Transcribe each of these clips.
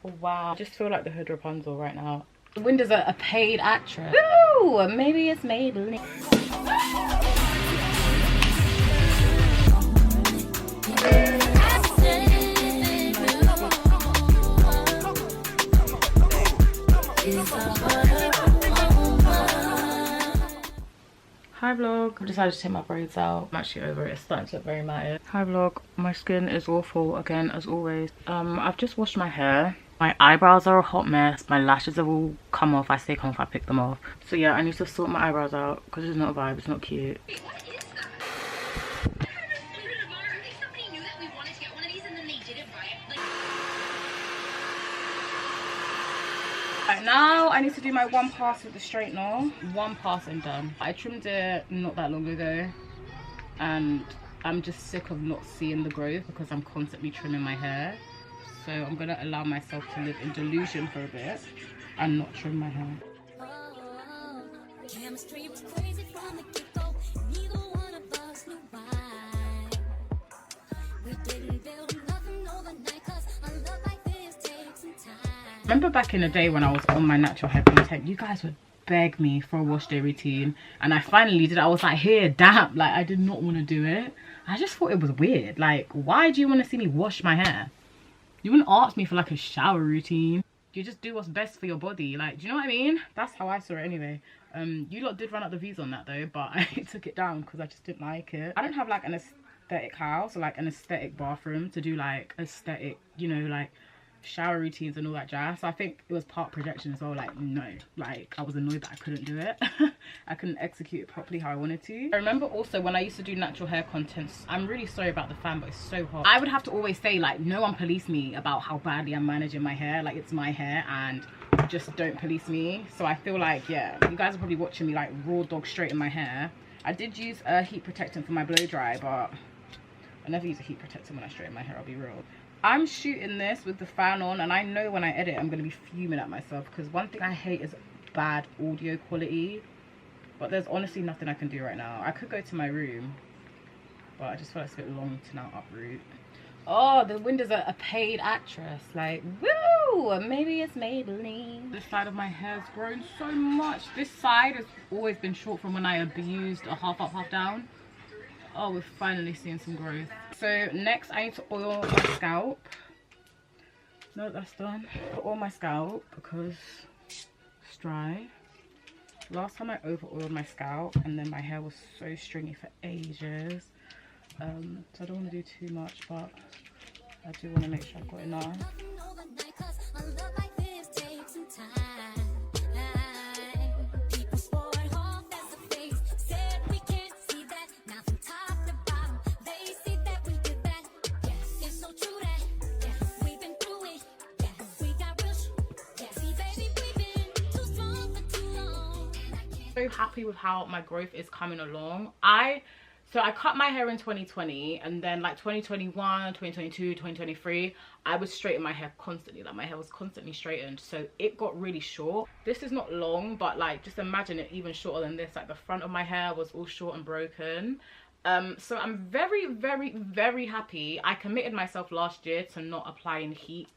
wow, I just feel like the Hood Rapunzel right now. The Windows are a paid actress. Ooh, maybe it's Maybelline. Hi vlog, I decided to take my braids out. I'm actually over it, it's starting to look very matted. Hi vlog, my skin is awful again as always. I've just washed my hair. My eyebrows are a hot mess. My lashes have all come off. I say come off, I pick them off. So yeah, I need to sort my eyebrows out because it's not a vibe, it's not cute. Right, now I need to do my one pass with the straightener. One pass and done. I trimmed it not that long ago and I'm just sick of not seeing the growth because I'm constantly trimming my hair. So I'm gonna allow myself to live in delusion for a bit and not trim my hair. Remember back in the day when I was on my natural hair content, you guys would beg me for a wash day routine and I finally did it. I was like, here, damn, like I did not want to do it. I just thought it was weird. Like, why do you want to see me wash my hair? You wouldn't ask me for like a shower routine. You just do what's best for your body. Like, do you know what I mean? That's how I saw it anyway. You lot did run up the views on that though, but I took it down because I just didn't like it. I don't have like an aesthetic house or like an aesthetic bathroom to do like aesthetic, you know, like shower routines and all that jazz. So I think it was part projection as well. Like, no, like I was annoyed that I couldn't do it. I couldn't execute it properly how I wanted to. I remember also when I used to do natural hair contents, I'm really sorry about the fan, but it's so hot. I would have to always say like, no one police me about how badly I'm managing my hair. Like, it's my hair and just don't police me. So I feel like, yeah, you guys are probably watching me like raw dog straighten my hair. I did use a heat protectant for my blow dry, but I never use a heat protectant when I straighten my hair, I'll be real. I'm shooting this with the fan on and I know when I edit I'm going to be fuming at myself because one thing I hate is bad audio quality, but there's honestly nothing I can do right now. I could go to my room, but I just feel like it's a bit long to now uproot. Oh, the Windows are a paid actress. Like, woo! Maybe it's Maybelline. This side of my hair's grown so much. This side has always been short from when I abused a half up, half down. Oh, we're finally seeing some growth. So next I need to oil my scalp. No, that's done. Oil my scalp because it's dry. Last time I over oiled my scalp and then my hair was so stringy for ages. So I don't want to do too much, but I do want to make sure I've got enough. So happy with how my growth is coming along. So I cut my hair in 2020 and then like 2021, 2022, 2023 I would straighten my hair constantly. Like, my hair was constantly straightened, so it got really short. This is not long, but like just imagine it even shorter than this. Like, the front of my hair was all short and broken. So I'm very, very, very happy. I committed myself last year to not applying heat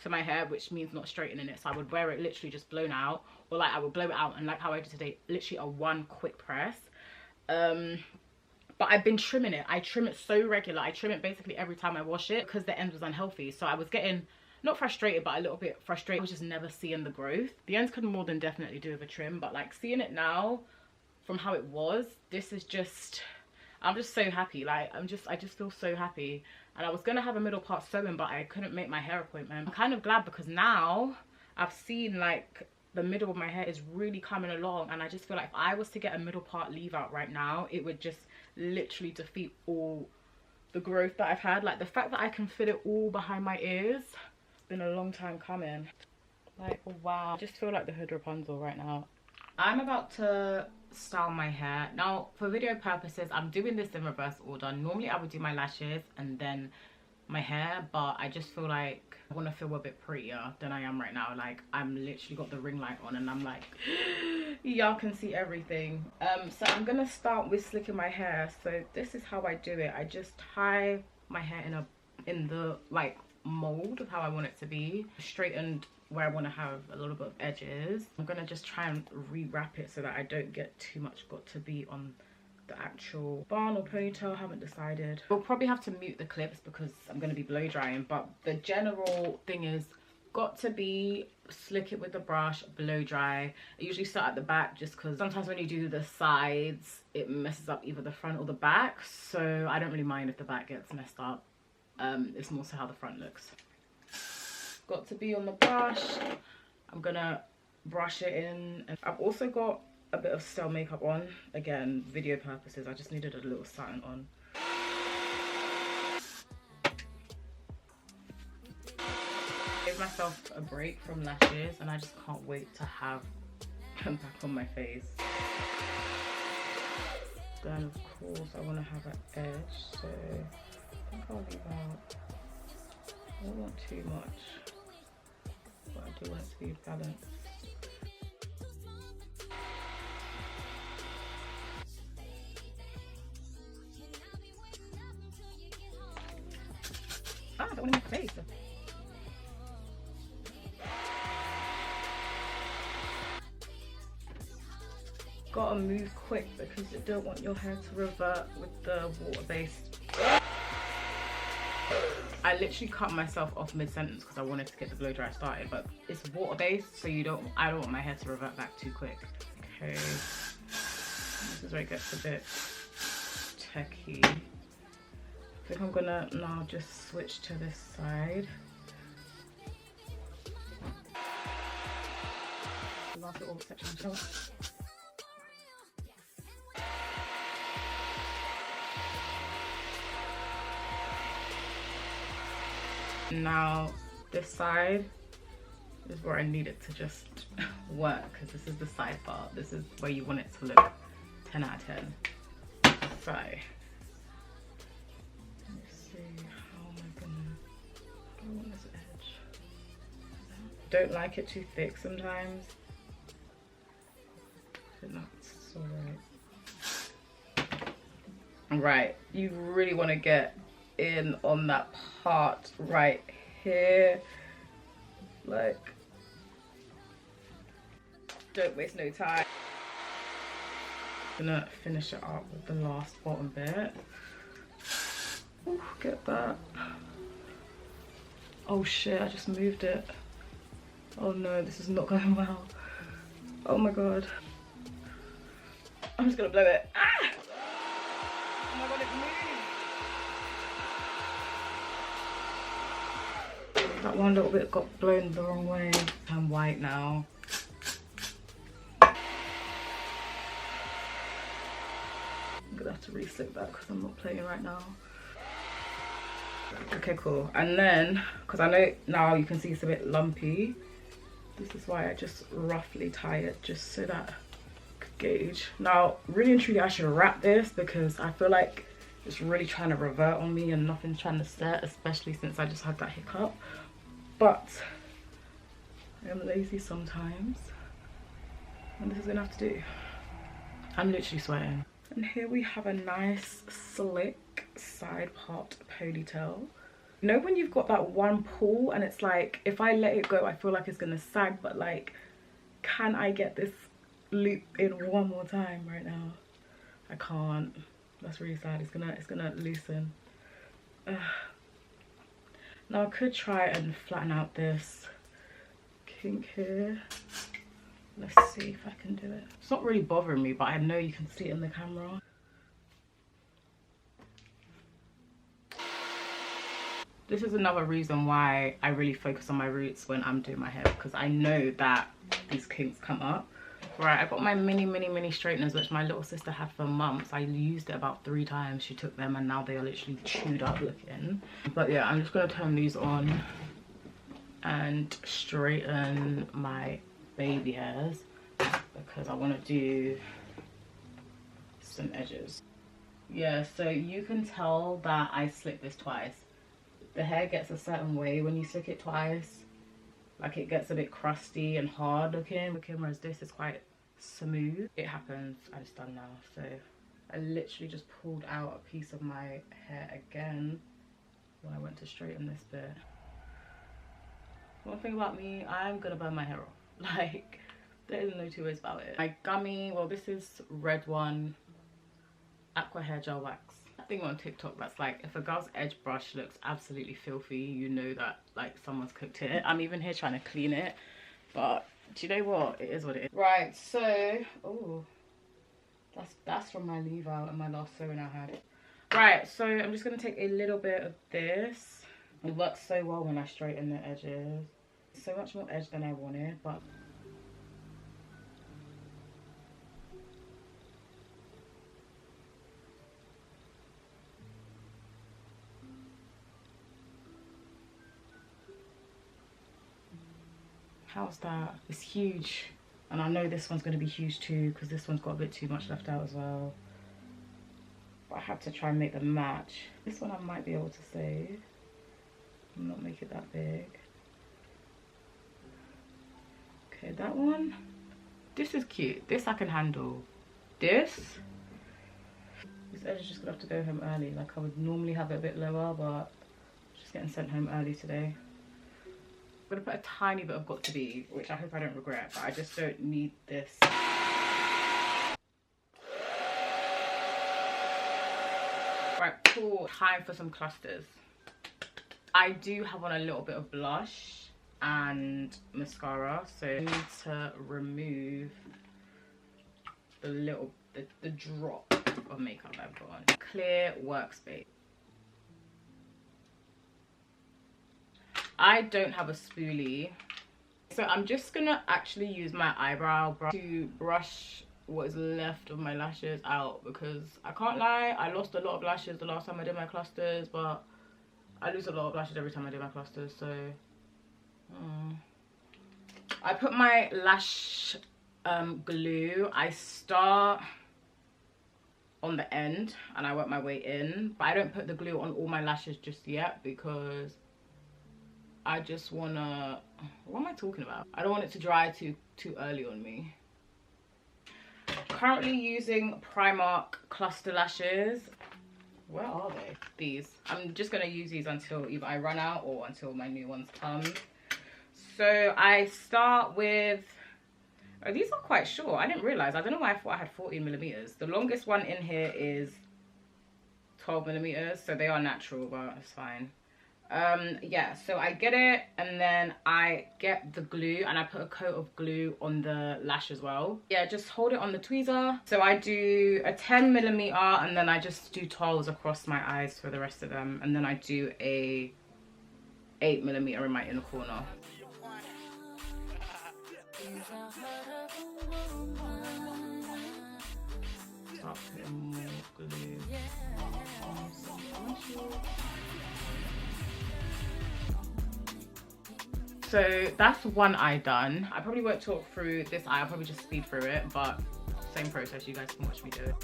to my hair, which means not straightening it. So I would wear it literally just blown out, or like I would blow it out and like how I did today, literally a one quick press. But I've been trimming it. I trim it so regular. I trim it basically every time I wash it because the end was unhealthy. So I was getting not frustrated, but a little bit frustrated. I was just never seeing the growth. The ends could more than definitely do with a trim, but like seeing it now from how it was, this is just, I'm just so happy. Like, I just feel so happy. And I was gonna have a middle part sewing, but I couldn't make my hair appointment. I'm kind of glad because now I've seen like the middle of my hair is really coming along, and I just feel like if I was to get a middle part leave out right now, it would just literally defeat all the growth that I've had. Like, the fact that I can fit it all behind my ears, it's been a long time coming. Like, wow, I just feel like the Hood Rapunzel right now. I'm about to style my hair. Now, for video purposes, I'm doing this in reverse order. Normally I would do my lashes and then my hair, but I just feel like I want to feel a bit prettier than I am right now. Like, I'm literally got the ring light on and I'm like, y'all can see everything. So I'm gonna start with slicking my hair. So this is how I do it. I just tie my hair in the like mold of how I want it to be. Straightened where I want to have a little bit of edges. I'm gonna just try and rewrap it so that I don't get too much got to be on the actual bun or ponytail. I haven't decided. We'll probably have to mute the clips because I'm going to be blow drying, but the general thing is got to be slick it with the brush, blow dry. I usually start at the back just because sometimes when you do the sides it messes up either the front or the back, so I don't really mind if the back gets messed up. It's more so how the front looks. Got to be on the brush. I'm gonna brush it in, and I've also got a bit of Stell makeup on, again video purposes. I just needed a little something on. Gave myself a break from lashes and I just can't wait to have them back on my face. Then of course I want to have an edge, so I think I'll leave out, I don't want too much, but I do want it to be balanced. I don't want to make a face. Gotta move quick because you don't want your hair to revert with the water-based. I literally cut myself off mid-sentence because I wanted to get the blow dry started, but it's water-based, so I don't want my hair to revert back too quick. Okay, this is where it gets a bit techie. I think I'm gonna now just switch to this side. Last little section. Now this side is where I need it to just work, because this is the side part. This is where you want it to look 10 out of 10. So how am I gonna go on this edge? Don't like it too thick sometimes. I think that's alright. Right, you really want to get in on that part right here. Like, don't waste no time. I'm gonna finish it up with the last bottom bit. Ooh, get that. Oh shit, I just moved it. Oh no, this is not going well. Oh my god. I'm just gonna blow it. Ah! Oh my god, it moved. That one little bit got blown the wrong way. I'm white now. I'm gonna have to re-slip that because I'm not playing right now. Okay, cool. And then, because I know now you can see it's a bit lumpy, this is why I just roughly tie it just so that I could gauge. Now, really and truly, I should wrap this because I feel like it's really trying to revert on me and nothing's trying to set, especially since I just had that hiccup. But I am lazy sometimes, and this is gonna have to do. I'm literally sweating. And here we have a nice slick side part ponytail. You know when you've got that one pull and it's like, if I let it go I feel like it's gonna sag, but like, can I get this loop in one more time right now? I can't. That's really sad. It's gonna loosen. Now I could try and flatten out this kink here. Let's see if I can do it. It's not really bothering me, but I know you can see it in the camera. This is another reason why I really focus on my roots when I'm doing my hair, because I know that these kinks come up. Right, I got my mini straighteners, which my little sister had for months. I used it about 3 times. She took them and now they are literally chewed up looking. But yeah, I'm just gonna turn these on and straighten my baby hairs because I want to do some edges. Yeah, so you can tell that I slicked this twice. The hair gets a certain way when you slick it twice. Like, it gets a bit crusty and hard looking, whereas this is quite smooth. It happens. I just done now. So I literally just pulled out a piece of my hair again when I went to straighten this bit. One thing about me, I'm gonna burn my hair off. Like, there is no two ways about it. My gummy, well, this is Red One Aqua Hair Gel Wax. That thing on TikTok that's like, if a girl's edge brush looks absolutely filthy, you know that like someone's cooked it. I'm even here trying to clean it, but do you know what? It is what it is. Right, so, oh, that's from my leave out and my last sewing I had. Right, so I'm just gonna take a little bit of this. It works so well when I straighten the edges. So much more edge than I wanted, but how's that? It's huge. And I know this one's going to be huge too, because this one's got a bit too much left out as well. But I have to try and make them match. This one I might be able to save. Not make it that big. Okay, that one. This is cute. This I can handle. This edge is just going to have to go home early. Like, I would normally have it a bit lower, but just getting sent home early today. I'm gonna put a tiny bit of Got To Be, which I hope I don't regret, but I just don't need this. Right, cool. Time for some clusters. I do have on a little bit of blush and mascara, so I need to remove the drop of makeup I've got on. Clear Workspace. I don't have a spoolie, so I'm just gonna actually use my eyebrow brush to brush what is left of my lashes out, because I can't lie, I lost a lot of lashes the last time I did my clusters, but I lose a lot of lashes every time I do my clusters, so I put my lash glue. I start on the end and I work my way in, but I don't put the glue on all my lashes just yet, because I just wanna, what am I talking about? I don't want it to dry too early on me. Currently using Primark cluster lashes. Where are they? These. I'm just gonna use these until either I run out or until my new ones come. So I start with, oh, these are quite short. I didn't realize. I don't know why I thought I had 14mm. The longest one in here is 12mm, so they are natural, but it's fine. Yeah, so I get it, and then I get the glue and I put a coat of glue on the lash as well. Yeah, just hold it on the tweezer. So I do a 10mm and then I just do 12s across my eyes for the rest of them, and then I do a 8mm in my inner corner. Start putting more glue. So that's one eye done. I probably won't talk through this eye, I'll probably just speed through it, but same process, you guys can watch me do it.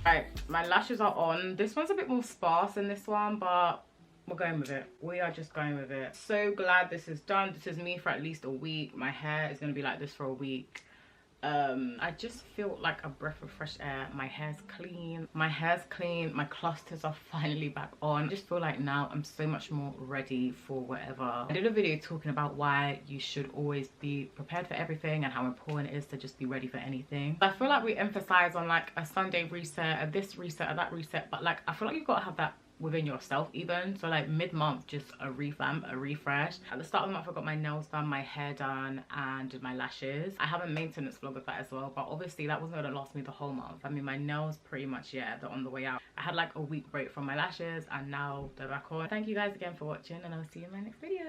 Right, my lashes are on. This one's a bit more sparse than this one, but we're going with it. We are just going with it. So glad this is done. This is me for at least a week. My hair is gonna be like this for a week. I just feel like a breath of fresh air. My hair's clean. My clusters are finally back on. I just feel like now I'm so much more ready for whatever. I did a video talking about why you should always be prepared for everything and how important it is to just be ready for anything. I feel like we emphasize on like a Sunday reset, a this reset, a that reset, but like I feel like you've got to have that within yourself even. So like mid-month, just a revamp, a refresh. At the start of the month I got my nails done, my hair done, and did my lashes. I have a maintenance vlog of that as well, but obviously that wasn't gonna last me the whole month. I mean, my nails pretty much, yeah, they're on the way out. I had like a week break from my lashes and now they're back on. Thank you guys again for watching, and I'll see you in my next video.